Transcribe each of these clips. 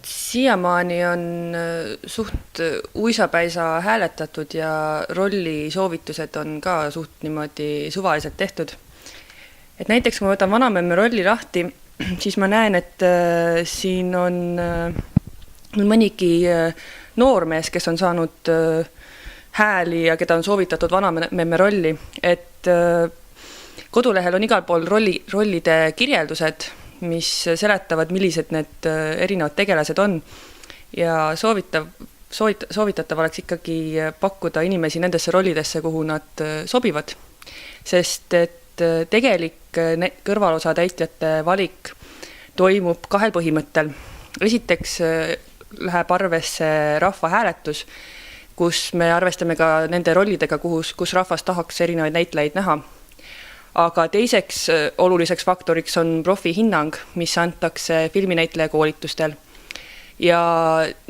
Siiamaani on suht uisapäisa hääletatud ja rolli soovitused on ka suht niimoodi suvaliselt tehtud. Et näiteks kui ma võtan Vanamemme rolli lahti, siis ma näen, et siin on mõnigi noormees, kes on saanud hääli ja keda on soovitatud Vanamemme rolli. Et kodulehel on igal pool rollide kirjeldused, mis seletavad, millised need erinevad tegelased on. Ja soovitatav oleks ikkagi pakkuda inimesi nendesse rollidesse, kuhu nad sobivad. Sest et tegelik kõrvalosa täitjate valik toimub kahel põhimõttel. Esiteks läheb arvesse rahvahääletus, kus me arvestame ka nende rollidega, kus rahvas tahaks erinevaid näitlejaid näha. Aga teiseks oluliseks faktoriks on profihinnang, mis antakse filminäitleja koolitustel. Ja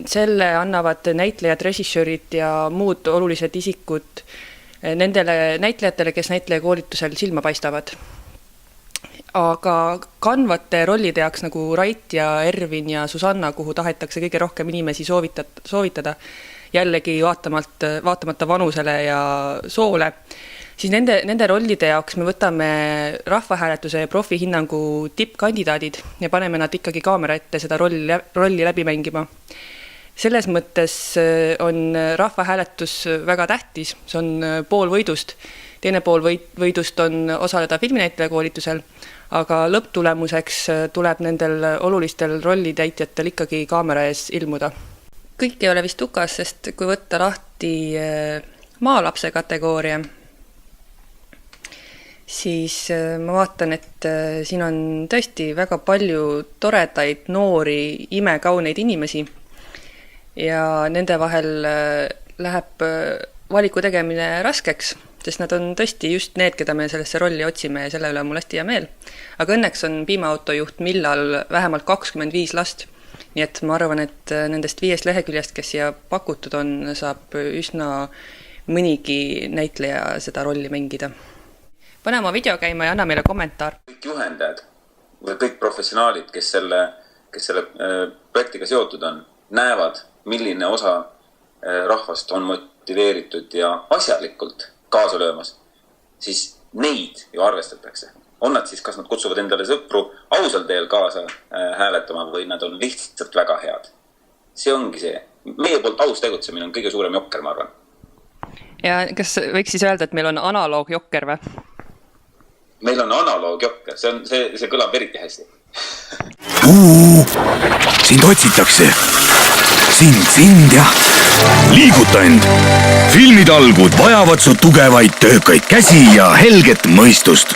selle annavad näitlejad, režissöörid ja muud olulised isikud nendele näitlejatele, kes näitleja koolitusel silma paistavad. Aga kandvate rollide jaoks nagu Rait ja Ervin ja Susanna, kuhu tahetakse kõige rohkem inimesi soovitada, jällegi vaatamata vanusele ja soole, siis nende rollide jaoks me võtame rahvahääletuse ja profihinnangu tippkandidaadid ja paneme nad ikkagi kaamera ette seda rolli läbi mängima. Selles mõttes on rahvahääletus väga tähtis, see on pool võidust. Teine pool võidust on osaleda filminäitleja koolitusel, aga lõpptulemuseks tuleb nendel olulistel rollitäitjatel ikkagi kaamera ees ilmuda. Kõik ei ole vist tukas, sest kui võtta lahti maalapse kategooria, siis ma vaatan, et siin on tõesti väga palju toredaid, noori, imekauneid inimesi ja nende vahel läheb valiku tegemine raskeks, sest nad on tõesti just need, keda me sellesse rolli otsime ja selle üle on mul hästi hea meel. Aga õnneks on piimaautojuht Millal vähemalt 25 last, nii et ma arvan, et nendest 5 leheküljest, kes siia pakutud on, saab üsna mõnigi näitleja seda rolli mängida. Pane oma video käima ja anna meile kommentaar. Kõik juhendajad või kõik professionaalid, kes selle projektiga seotud on, näevad, milline osa rahvast on motiveeritud ja asjalikult kaasa löömas, siis neid ju arvestatakse. On nad siis, kas nad kutsuvad endale sõpru ausal teel kaasa hääletama või nad on lihtsalt väga head. See ongi see. Meie poolt aus tegutsemine on kõige suurem jokker, ma arvan. Ja kas võiks siis öelda, et meil on analoog jokker või? Meil on analoog jokker, see kõlab eriti hästi. Sind otsitakse. Sind ja liiguta end. Filmitalgud vajavad su tugevaid töökaid käsi ja helget mõistust.